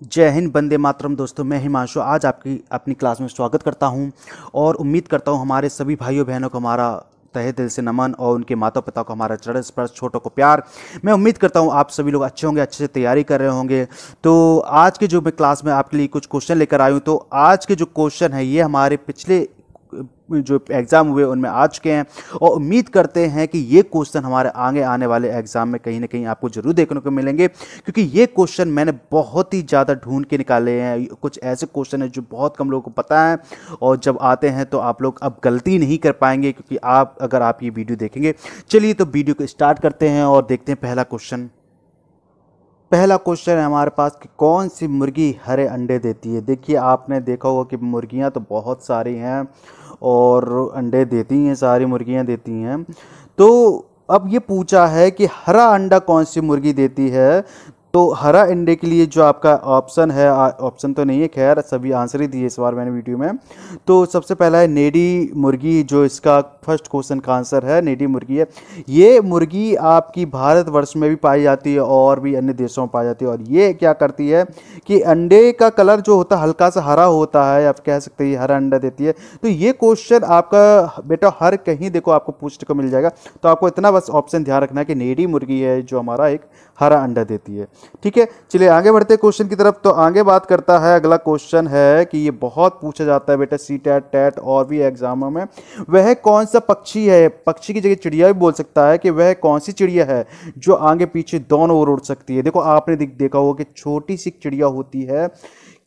जय हिंद, वंदे मातरम। दोस्तों, मैं हिमांशु आज आपकी अपनी क्लास में स्वागत करता हूं और उम्मीद करता हूं हमारे सभी भाइयों बहनों को हमारा तहे दिल से नमन और उनके माता पिता को हमारा चरण स्पर्श, छोटों को प्यार। मैं उम्मीद करता हूं आप सभी लोग अच्छे होंगे, अच्छे से तैयारी कर रहे होंगे। तो आज के जो मैं क्लास में आपके लिए कुछ क्वेश्चन लेकर आया हूं, तो आज के जो क्वेश्चन है ये हमारे पिछले जो एग्ज़ाम हुए उनमें आ चुके हैं और उम्मीद करते हैं कि ये क्वेश्चन हमारे आगे आने वाले एग्ज़ाम में कहीं ना कहीं आपको ज़रूर देखने को मिलेंगे, क्योंकि ये क्वेश्चन मैंने बहुत ही ज़्यादा ढूंढ के निकाले हैं। कुछ ऐसे क्वेश्चन हैं जो बहुत कम लोगों को पता है और जब आते हैं तो आप लोग अब गलती नहीं कर पाएंगे, क्योंकि अगर आप ये वीडियो देखेंगे। चलिए तो वीडियो को स्टार्ट करते हैं और देखते हैं पहला क्वेश्चन। पहला क्वेश्चन है हमारे पास कि कौन सी मुर्गी हरे अंडे देती है। देखिए, आपने देखा होगा कि मुर्गियां तो बहुत सारी हैं और अंडे देती हैं, सारी मुर्गियां देती हैं। तो अब ये पूछा है कि हरा अंडा कौन सी मुर्गी देती है। तो हरा अंडे के लिए जो आपका ऑप्शन है, ऑप्शन तो नहीं है, खैर सभी आंसर ही दिए इस बार मैंने वीडियो में। तो सबसे पहला है नेडी मुर्गी, जो इसका फर्स्ट क्वेश्चन का आंसर है, नेडी मुर्गी है। ये मुर्गी आपकी भारतवर्ष में भी पाई जाती है और भी अन्य देशों में पाई जाती है। और ये क्या करती है कि अंडे का कलर जो होता है हल्का सा हरा होता है, आप कह सकते हैं हरा अंडा देती है। तो ये क्वेश्चन आपका बेटा हर कहीं देखो आपको पूछने को मिल जाएगा। तो आपको इतना बस ऑप्शन ध्यान रखना है कि नेडी मुर्गी है जो हमारा एक हरा अंडा देती है। ठीक है, चलिए आगे बढ़ते हैं क्वेश्चन की तरफ। तो आगे बात करता है, अगला क्वेश्चन है कि ये बहुत पूछा जाता है बेटा सी टेट टेट और भी एग्जामों में। वह कौन सा पक्षी है, पक्षी की जगह चिड़िया भी बोल सकता है, कि वह कौन सी चिड़िया है जो आगे पीछे दोनों ओर उड़ सकती है। देखो, आपने देखा होगा कि छोटी सी चिड़िया होती है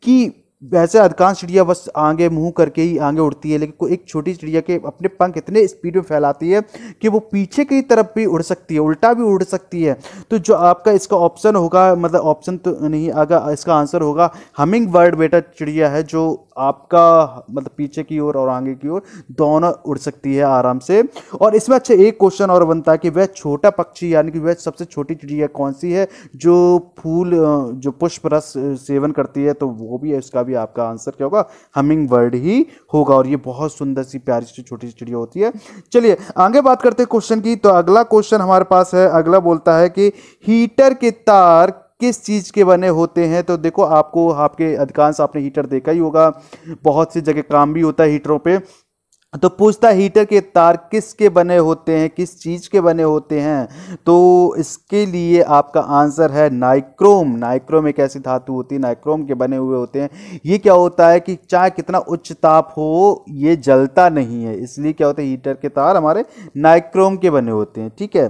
कि वैसे अधिकांश चिड़िया बस आगे मुंह करके ही आगे उड़ती है, लेकिन कोई एक छोटी चिड़िया के अपने पंख इतने स्पीड में फैलाती है कि वो पीछे की तरफ भी उड़ सकती है, उल्टा भी उड़ सकती है। तो जो आपका इसका ऑप्शन होगा, मतलब ऑप्शन तो नहीं आगा, इसका आंसर होगा हमिंग बर्ड बेटा चिड़िया है, जो आपका मतलब पीछे की ओर और आगे की ओर दोनों उड़ सकती है आराम से। और इसमें अच्छा एक क्वेश्चन और बनता है कि वह छोटा पक्षी यानी कि वह सबसे छोटी चिड़िया कौन सी है जो फूल जो पुष्प रस सेवन करती है। तो वो भी है, इसका भी आपका आंसर क्या होगा, हमिंग बर्ड ही होगा। और ये बहुत सुंदर सी प्यारी सी छोटी सी चिड़िया होती है। चलिए आगे बात करते हैं क्वेश्चन की। तो अगला क्वेश्चन हमारे पास है, अगला बोलता है कि हीटर के तार किस चीज़ के बने होते हैं। तो देखो, आपको आपके अधिकांश आपने हीटर देखा ही होगा, बहुत सी जगह काम भी होता है हीटरों पे। तो पूछता है हीटर के तार किसके बने होते हैं, किस चीज़ के बने होते हैं। तो इसके लिए आपका आंसर है नाइक्रोम। नाइक्रोम एक ऐसी धातु होती है, नाइक्रोम के बने हुए होते हैं। ये क्या होता है कि चाहे कितना उच्च ताप हो ये जलता नहीं है, इसलिए क्या होता है हीटर के तार हमारे नाइक्रोम के बने होते हैं। ठीक है,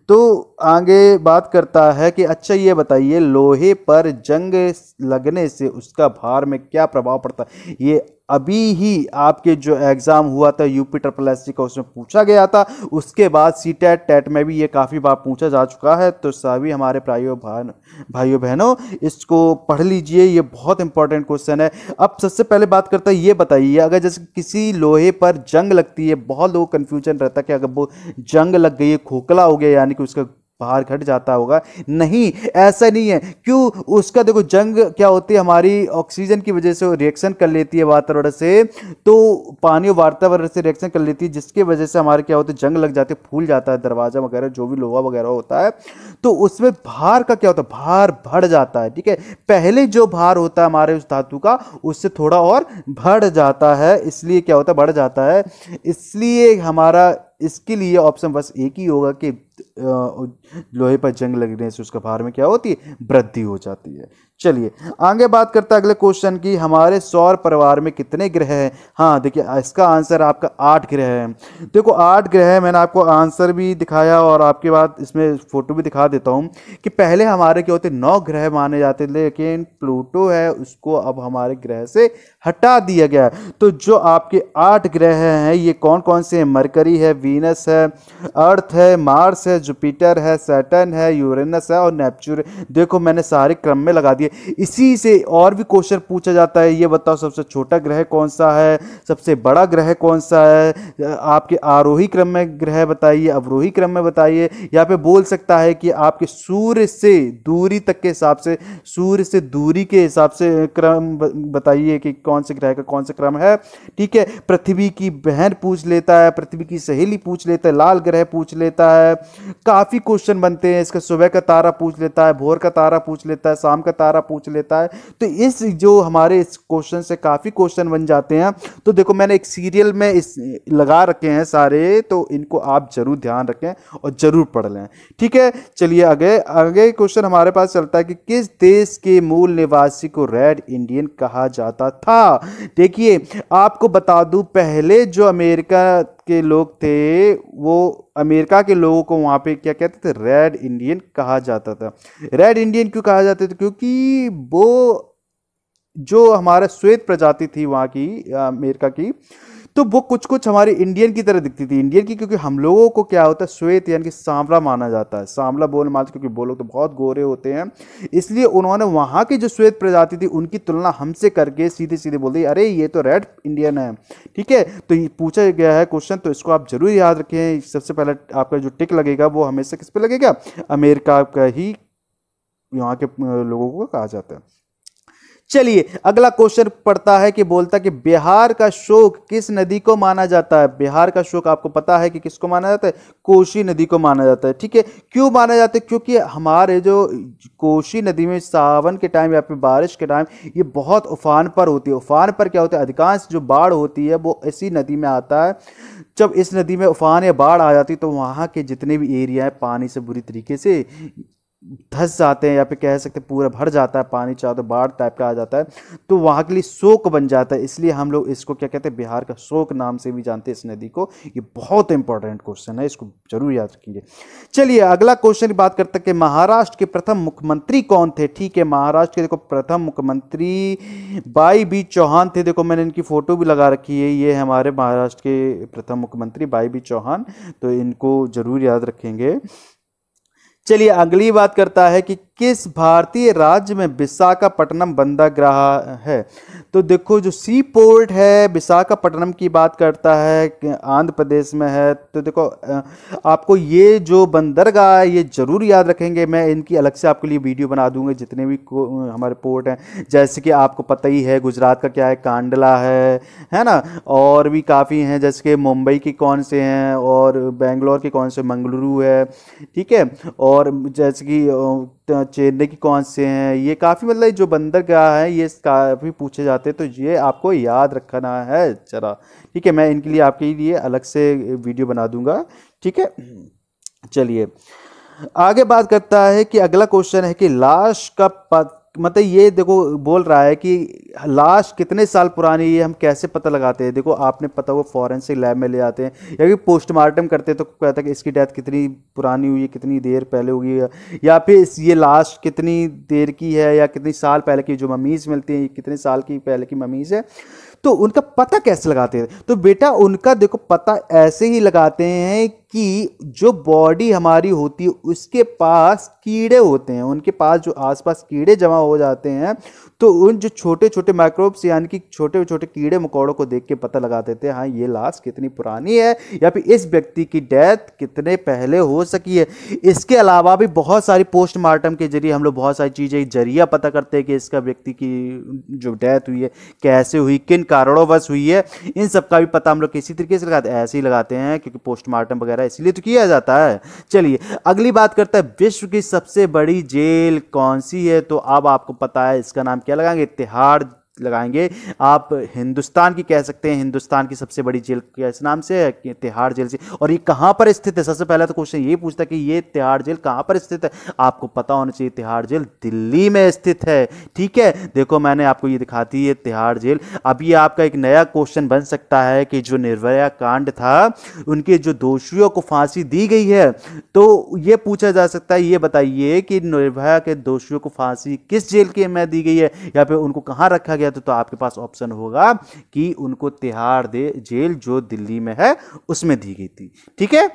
तो आगे बात करता है कि अच्छा ये बताइए, लोहे पर जंग लगने से उसका भार में क्या प्रभाव पड़ता है। ये अभी ही आपके जो एग्जाम हुआ था यूपी ट्रिपल एससी का, उसमें पूछा गया था। उसके बाद सी टेट टेट में भी ये काफ़ी बार पूछा जा चुका है। तो सभी हमारे भाइयों बहनों इसको पढ़ लीजिए, ये बहुत इंपॉर्टेंट क्वेश्चन है। अब सबसे पहले बात करता है, ये बताइए अगर जैसे किसी लोहे पर जंग लगती है, बहुत लोगों को कन्फ्यूजन रहता है कि अगर वो जंग लग गई है, खोखला हो गया, यानी कि उसका बाहर घट जाता होगा। नहीं, ऐसा नहीं है। क्यों? उसका देखो, जंग क्या होती है, हमारी ऑक्सीजन की वजह से रिएक्शन कर लेती है वातावरण से। तो पानी और वातावरण से रिएक्शन कर लेती है, जिसकी वजह से हमारे क्या होता है, जंग लग जाते हैं, फूल जाता है दरवाजा वगैरह, जो भी लोहा वगैरह होता है। तो उसमें भार का क्या होता है, भार बढ़ जाता है। ठीक है, पहले जो भार होता है हमारे उस धातु का, उससे थोड़ा और बढ़ जाता है। इसलिए क्या होता है, बढ़ जाता है। इसलिए हमारा इसके लिए ऑप्शन बस एक ही होगा कि लोहे पर जंग लगने से उसका भार में क्या होती है, वृद्धि हो जाती है। चलिए आगे बात करता है अगले क्वेश्चन की, हमारे सौर परिवार में कितने ग्रह हैं। हाँ देखिए, इसका आंसर आपका 8 ग्रह है। देखो 8 ग्रह है, मैंने आपको आंसर भी दिखाया और आपके बाद इसमें फोटो भी दिखा देता हूँ कि पहले हमारे क्या होते 9 ग्रह माने जाते, लेकिन प्लूटो है उसको अब हमारे ग्रह से हटा दिया गया। तो जो आपके 8 ग्रह हैं ये कौन कौन से हैं, मरकरी है, वीनस है, अर्थ है, मार्स है, जुपिटर है, सैटर्न है, यूरेनस है और नेपच्यून। देखो मैंने सारे क्रम में लगा दिए। इसी से और भी क्वेश्चन पूछा जाता है, ये बताओ सबसे छोटा ग्रह कौन सा है, सबसे बड़ा ग्रह कौन सा है, आपके आरोही क्रम में ग्रह बताइए, अवरोही क्रम में बताइए। यहाँ पे बोल सकता है कि आपके सूर्य से दूरी तक के हिसाब से, सूर्य से दूरी के हिसाब से क्रम बताइए कि कौन से ग्रह का कौन सा क्रम है। ठीक है, पृथ्वी की बहन पूछ लेता है, पृथ्वी की सहेली पूछ लेता है, लाल ग्रह पूछ लेता है, काफ़ी क्वेश्चन बनते हैं इसका। सुबह का तारा पूछ लेता है, भोर का तारा पूछ लेता है, शाम का तारा पूछ लेता है। तो इस जो हमारे इस क्वेश्चन से काफ़ी क्वेश्चन बन जाते हैं। तो देखो मैंने एक सीरियल में इस लगा रखे हैं सारे, तो इनको आप जरूर ध्यान रखें और जरूर पढ़ लें। ठीक है, चलिए आगे आगे क्वेश्चन हमारे पास चलता है कि किस देश के मूल निवासी को रेड इंडियन कहा जाता था। देखिए आपको बता दूं, पहले जो अमेरिका के लोग थे वो अमेरिका के लोगों को वहां पे क्या कहते थे, रेड इंडियन कहा जाता था। रेड इंडियन क्यों कहा जाता था? क्योंकि वो जो हमारा श्वेत प्रजाति थी वहां की, अमेरिका की, तो वो कुछ कुछ हमारे इंडियन की तरह दिखती थी। इंडियन की क्योंकि हम लोगों को क्या होता है, श्वेत यानी कि सांवला माना जाता है। सांवला बोल मानते, क्योंकि वो लोग तो बहुत गोरे होते हैं, इसलिए उन्होंने वहां की जो श्वेत प्रजाति थी उनकी तुलना हमसे करके सीधे सीधे बोल दी, अरे ये तो रेड इंडियन है। ठीक है, तो ये पूछा गया है क्वेश्चन, तो इसको आप जरूर याद रखें। सबसे पहले आपका जो टिक लगेगा वो हमेशा किस पे लगेगा, अमेरिका का ही यहाँ के लोगों को कहा जाता है। चलिए अगला क्वेश्चन पढ़ता है कि बोलता कि बिहार का शोक किस नदी को माना जाता है। बिहार का शोक आपको पता है कि किसको माना जाता है, कोसी नदी को माना जाता है। ठीक है, क्यों माना जाता है? क्योंकि हमारे जो कोसी नदी में सावन के टाइम या फिर बारिश के टाइम ये बहुत उफान पर होती है। उफान पर क्या होता है, अधिकांश जो बाढ़ होती है वो इसी नदी में आता है। जब इस नदी में उफान या बाढ़ आ जाती है तो वहाँ के जितने भी एरिया है पानी से बुरी तरीके से धंस जाते हैं, या फिर कह सकते हैं पूरा भर जाता है, पानी चाहे तो बाढ़ टाइप का आ जाता है, तो वहाँ के लिए शोक बन जाता है। इसलिए हम लोग इसको क्या कहते हैं, बिहार का शोक नाम से भी जानते हैं इस नदी को। ये बहुत इंपॉर्टेंट क्वेश्चन है, इसको जरूर याद रखेंगे। चलिए अगला क्वेश्चन की बात करते हैं कि महाराष्ट्र के प्रथम मुख्यमंत्री कौन थे। ठीक है, महाराष्ट्र के देखो प्रथम मुख्यमंत्री वाई बी चौहान थे। देखो मैंने इनकी फोटो भी लगा रखी है, ये है हमारे महाराष्ट्र के प्रथम मुख्यमंत्री वाई बी चौहान, तो इनको जरूर याद रखेंगे। चलिए अगली बात करता है कि किस भारतीय राज्य में विशाखापट्टनम बंदरगाह है। तो देखो जो सी पोर्ट है विशाखापट्टनम की बात करता है, आंध्र प्रदेश में है। तो देखो आपको ये जो बंदरगाह है ये जरूर याद रखेंगे। मैं इनकी अलग से आपके लिए वीडियो बना दूंगा, जितने भी हमारे पोर्ट हैं। जैसे कि आपको पता ही है गुजरात का क्या है, कांडला है ना, और भी काफ़ी हैं, जैसे कि मुंबई के कौन से हैं और बेंगलोर के कौन से, मंगलुरु है। ठीक है, और जैसे कि चेन्नई की कौन से हैं, ये काफ़ी मतलब जो बंदरगाह है ये काफ़ी पूछे जाते हैं, तो ये आपको याद रखना है जरा। ठीक है, मैं इनके लिए आपके लिए अलग से वीडियो बना दूंगा। ठीक है, चलिए आगे बात करता है कि अगला क्वेश्चन है कि लाश का मतलब ये देखो बोल रहा है कि लाश कितने साल पुरानी है, ये हम कैसे पता लगाते हैं। देखो आपने पता वो फॉरेंसिक लैब में ले जाते हैं या फिर पोस्टमार्टम करते हैं, तो कहता है कि इसकी डेथ कितनी पुरानी हुई है, कितनी देर पहले हुई है, या फिर ये लाश कितनी देर की है या कितनी साल पहले की। जो ममीज़ मिलती हैं कितने साल की पहले की ममीज़ है, तो उनका पता कैसे लगाते हैं? तो बेटा उनका देखो पता ऐसे ही लगाते हैं कि जो बॉडी हमारी होती है उसके पास कीड़े होते हैं, उनके पास जो आसपास कीड़े जमा हो जाते हैं, तो उन जो छोटे छोटे माइक्रोब्स यानी कि छोटे छोटे कीड़े मकोड़ों को देख के पता लगा देते हैं हाँ ये लाश कितनी पुरानी है या फिर इस व्यक्ति की डेथ कितने पहले हो सकी है। इसके अलावा भी बहुत सारी पोस्टमार्टम के जरिए हम लोग बहुत सारी चीज़ें जरिया पता करते हैं कि इसका व्यक्ति की जो डेथ हुई है कैसे हुई, किन कारणोंवश हुई है, इन सब का भी पता हम लोग किसी तरीके से लगाते हैं, ऐसे ही लगाते हैं क्योंकि पोस्टमार्टम वगैरह इसलिए तो किया जाता है। चलिए अगली बात करता है विश्व की सबसे बड़ी जेल कौन सी है। तो अब आपको पता है इसका नाम क्या लगाएंगे, तिहाड़ लगाएंगे। आप हिंदुस्तान की कह सकते हैं, हिंदुस्तान की सबसे बड़ी जेल किस नाम से है, तिहाड़ जेल से। और ये कहां पर स्थित है, सबसे पहला तो क्वेश्चन ये पूछता है कि ये तिहाड़ जेल कहां पर स्थित है। आपको पता होना चाहिए तिहाड़ जेल दिल्ली में स्थित है। ठीक है, देखो मैंने आपको ये दिखाती है तिहाड़ जेल। अभी आपका एक नया क्वेश्चन बन सकता है कि जो निर्भया कांड था उनके जो दोषियों को फांसी दी गई है, तो ये पूछा जा सकता है ये बताइए कि निर्भया के दोषियों को फांसी किस जेल के में दी गई है या फिर उनको कहां रखा गया। तो आपके पास ऑप्शन होगा कि उनको तिहाड़ जेल जो दिल्ली में है उसमें दी गई थी। ठीक है,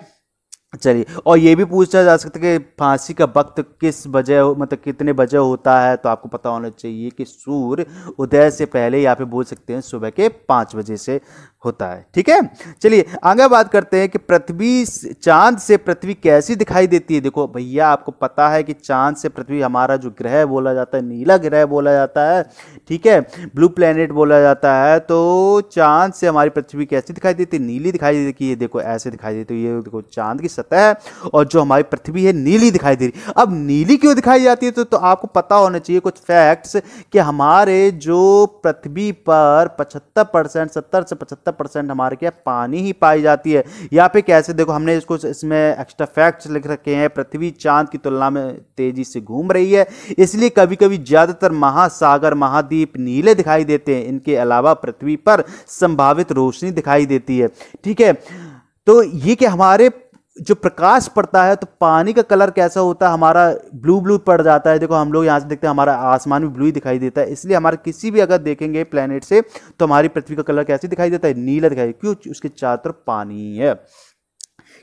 चलिए और ये भी पूछा जा सकता है कि फांसी का वक्त किस बजे मतलब कितने बजे होता है। तो आपको पता होना चाहिए कि सूर्य उदय से पहले या फिर बोल सकते हैं सुबह के 5 बजे से होता है। ठीक है, चलिए आगे बात करते हैं कि पृथ्वी चांद से पृथ्वी कैसी दिखाई देती है। देखो भैया आपको पता है कि चांद से पृथ्वी हमारा जो ग्रह बोला जाता है नीला ग्रह बोला जाता है। ठीक है, ब्लू प्लेनेट बोला जाता है। तो चांद से हमारी पृथ्वी कैसी दिखाई देती है, नीली दिखाई देती है। देखो ऐसे दिखाई देती है, ये देखो चांद की सतह और जो हमारी पृथ्वी है नीली दिखाई दे रही। अब नीली क्यों दिखाई जाती है तो आपको पता होना चाहिए कुछ फैक्ट्स कि हमारे जो पृथ्वी पर 75% 70 से 75% हमारे क्या पानी ही पाई जाती है। यहाँ पे कैसे देखो हमने इसको इसमें एक्स्ट्रा फैक्ट्स लिख रखे हैं। पृथ्वी चांद की तुलना में तेजी से घूम रही है, इसलिए कभी कभी ज्यादातर महासागर महाद्वीप नीले दिखाई देते हैं। इनके अलावा पृथ्वी पर संभावित रोशनी दिखाई देती है। ठीक है, तो ये कि हमारे जो प्रकाश पड़ता है तो पानी का कलर कैसा होता है, हमारा ब्लू ब्लू पड़ जाता है। देखो हम लोग यहाँ से देखते हैं हमारा आसमान भी ब्लू ही दिखाई देता है, इसलिए हमारे किसी भी अगर देखेंगे प्लेनेट से तो हमारी पृथ्वी का कलर कैसे दिखाई देता है, नीला दिखाई। क्यों? उसके चारों तरफ पानी है।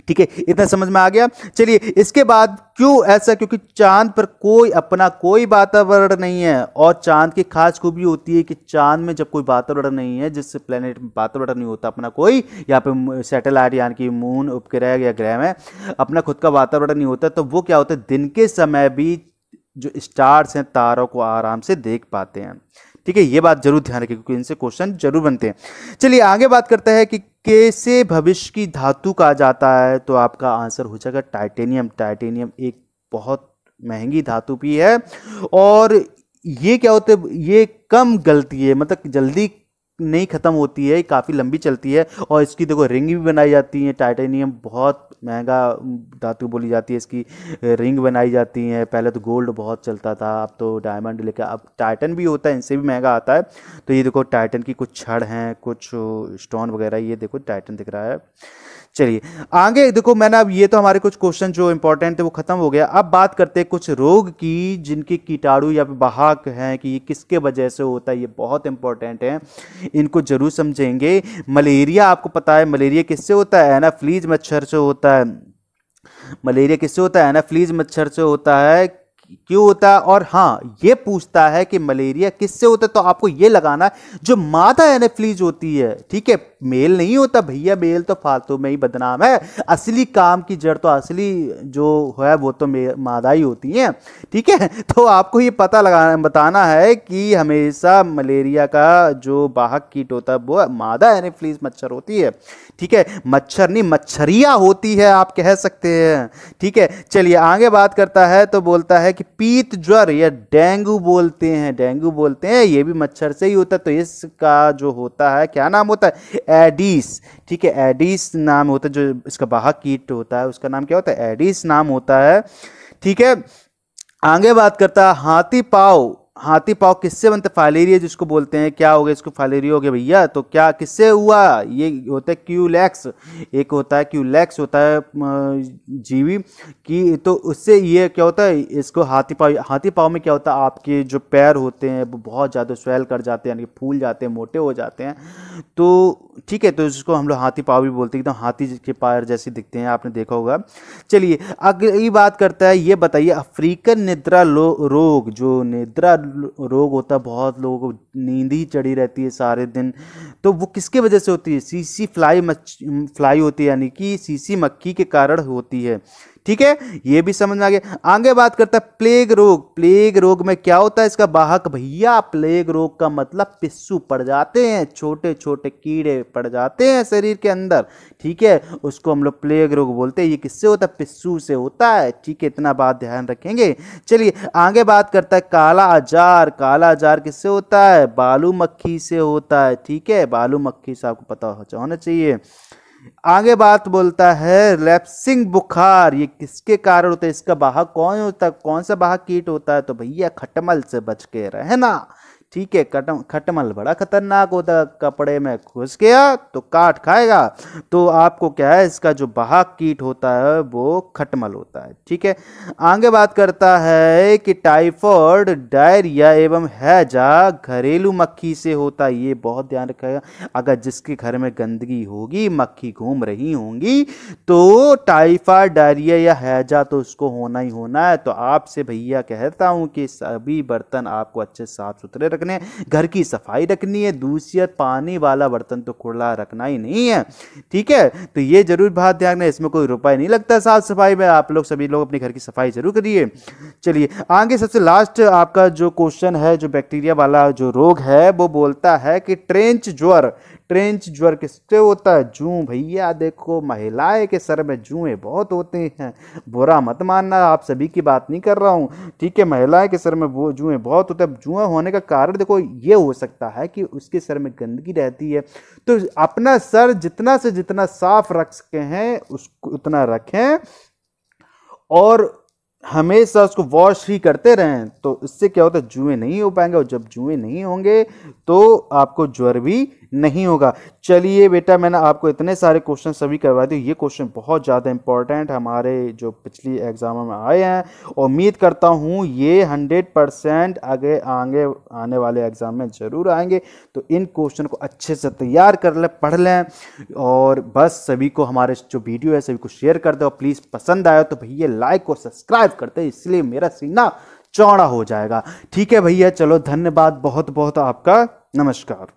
ठीक है, इतना समझ में आ गया। चलिए इसके बाद क्यों ऐसा, क्योंकि चांद पर कोई अपना कोई वातावरण नहीं है और चांद की खास खूबी होती है कि चांद में जब कोई वातावरण नहीं है, जिस प्लेनेट में वातावरण नहीं होता अपना कोई, यहाँ पे सैटेलाइट यानी कि मून उपग्रह या ग्रह में अपना खुद का वातावरण नहीं होता, तो वो क्या होता है दिन के समय भी जो स्टार्स हैं तारों को आराम से देख पाते हैं। ठीक है, ये बात जरूर ध्यान रखिए क्योंकि इनसे क्वेश्चन जरूर बनते हैं। चलिए आगे बात करते हैं कि कैसे भविष्य की धातु कहा जाता है, तो आपका आंसर हो जाएगा टाइटेनियम। टाइटेनियम एक बहुत महंगी धातु भी है और ये क्या होता है, ये कम गलती है, मतलब जल्दी नहीं खत्म होती है, काफ़ी लंबी चलती है और इसकी देखो रिंग भी बनाई जाती है। टाइटेनियम बहुत महंगा धातु बोली जाती है, इसकी रिंग बनाई जाती है। पहले तो गोल्ड बहुत चलता था, अब तो डायमंड लेकर अब टाइटन भी होता है, इनसे भी महंगा आता है। तो ये देखो टाइटन की कुछ छड़ हैं, कुछ स्टोन वगैरह, ये देखो टाइटन दिख रहा है। चलिए आगे देखो, मैंने अब ये तो हमारे कुछ क्वेश्चन जो इंपॉर्टेंट थे वो खत्म हो गया। अब बात करते हैं कुछ रोग की जिनके कीटाणु या वाहक हैं कि ये किसके वजह से होता है, ये बहुत इंपॉर्टेंट है, इनको जरूर समझेंगे। मलेरिया आपको पता है, मलेरिया किससे होता है, एनाफ्लीज मच्छर से होता है। मलेरिया किससे होता है, एनाफ्लीज मच्छर से होता है। क्यों होता है? और हाँ ये पूछता है कि मलेरिया किससे होता है, तो आपको ये लगाना जो मादा एनाफ्लीज होती है, ठीक है, मेल नहीं होता भैया, मेल तो फालतू में ही बदनाम है। असली काम की जड़ तो असली जो है वो तो मादा ही होती है। ठीक है, तो आपको ये पता लगाना बताना है कि हमेशा मलेरिया का जो वाहक कीट होता है वो मादा एनाफ्लीज मच्छर होती है। ठीक है, मच्छर नहीं मच्छरिया होती है आप कह सकते हैं। ठीक है, चलिए आगे बात करता है तो बोलता है कि पीत ज्वर या डेंगू बोलते हैं, डेंगू बोलते हैं, ये भी मच्छर से ही होता है। तो इसका जो होता है क्या नाम होता है, एडिस। ठीक है, एडिस नाम होता है, जो इसका वाहक कीट होता है उसका नाम क्या होता है, एडिस नाम होता है। ठीक है, आगे बात करता है हाथी पाव। हाथी पाव किससे बनता है, फाइलेरिया जिसको बोलते हैं। क्या हो गया इसको, फाइलेरिया हो गया भैया, तो क्या किससे हुआ, ये होता है क्यूलैक्स, एक होता है क्यूलैक्स होता है जीवी की, तो उससे ये क्या होता है इसको हाथी पाव। हाथी पाव में क्या होता है, आपके जो पैर होते हैं वो बहुत ज़्यादा स्वेल कर जाते हैं, यानी कि फूल जाते हैं, मोटे हो जाते हैं। तो ठीक है, तो इसको हम लोग हाथी पाव भी बोलते हैं, एकदम हाथी के पैर जैसे दिखते हैं, आपने देखा होगा। चलिए अगली बात करता है, ये बताइए अफ्रीकन निद्रा रोग, जो निद्रा रोग होता है, बहुत लोगों को नींद ही चढ़ी रहती है सारे दिन, तो वो किसके वजह से होती है, सीसी फ्लाई होती है, यानी कि सीसी मक्खी के कारण होती है। ठीक है, ये भी समझ में आ गया। आगे बात करता है प्लेग रोग। प्लेग रोग में क्या होता है इसका वाहक भैया, प्लेग रोग का मतलब पिस्सू पड़ जाते हैं, छोटे छोटे कीड़े पड़ जाते हैं शरीर के अंदर। ठीक है, उसको हम लोग प्लेग रोग बोलते हैं। ये किससे होता है, पिस्सू से होता है। ठीक है, इतना बात ध्यान रखेंगे। चलिए आगे बात करता है काला आजार। काला आजार किससे होता है, बालू मक्खी से होता है। ठीक है, बालू मक्खी से आपको पता होना चाहिए। आगे बात बोलता है लैप्सिंग बुखार, ये किसके कारण होता है, इसका वाहक कौन होता है, कौन सा वाहक कीट होता है, तो भैया खटमल से बच के रहना। ठीक है, खटमल बड़ा खतरनाक होता है, कपड़े में घुस गया तो काट खाएगा। तो आपको क्या है, इसका जो वाहक कीट होता है वो खटमल होता है। ठीक है, आगे बात करता है कि टाइफाइड डायरिया एवं हैजा घरेलू मक्खी से होता है। ये बहुत ध्यान रखिएगा, अगर जिसके घर में गंदगी होगी, मक्खी घूम रही होंगी, तो टाइफाइड डायरिया या हैजा तो उसको होना ही होना है। तो आपसे भैया कहता हूं कि सभी बर्तन आपको अच्छे साफ सुथरे रखने, घर की सफाई रखनी है, दूषित पानी वाला बर्तन तो खुला रखना ही नहीं है। ठीक है, तो ये जरूर बात ध्यान रखना, इसमें कोई रुपए नहीं लगता साफ सफाई में, आप लोग सभी लोग अपने घर की सफाई जरूर करिए। चलिए आगे सबसे लास्ट आपका जो क्वेश्चन है, जो बैक्टीरिया वाला जो रोग है, वो बोलता है कि ट्रेंच ज्वर। ट्रेंच ज्वर किससे होता है? जूं। भैया देखो, महिलाएं के सर में जुएं बहुत होते हैं, बुरा मत मानना, आप सभी की बात नहीं कर रहा हूँ, ठीक है। महिलाएं के सर में वो जुएं बहुत होते हैं। जुएं होने का कारण देखो ये हो सकता है कि उसके सर में गंदगी रहती है, तो अपना सर जितना से जितना साफ रख सके हैं उसको उतना रखें, और हमेशा उसको वॉश ही करते रहें। तो इससे क्या होता है, जुएं नहीं हो पाएंगे, और जब जुएं नहीं होंगे तो आपको ज्वर भी नहीं होगा। चलिए बेटा, मैंने आपको इतने सारे क्वेश्चन सभी करवा दिए। ये क्वेश्चन बहुत ज़्यादा इंपॉर्टेंट हमारे जो पिछली एग्जामों में आए हैं, और उम्मीद करता हूँ ये 100% आगे आगे आने वाले एग्जाम में ज़रूर आएंगे। तो इन क्वेश्चन को अच्छे से तैयार कर लें, पढ़ लें, और बस सभी को हमारे जो वीडियो है सभी को शेयर कर दो। प्लीज़ पसंद आया तो भैया लाइक और सब्सक्राइब करते, इसलिए मेरा सीना चौड़ा हो जाएगा। ठीक है भैया, चलो धन्यवाद बहुत बहुत आपका, नमस्कार।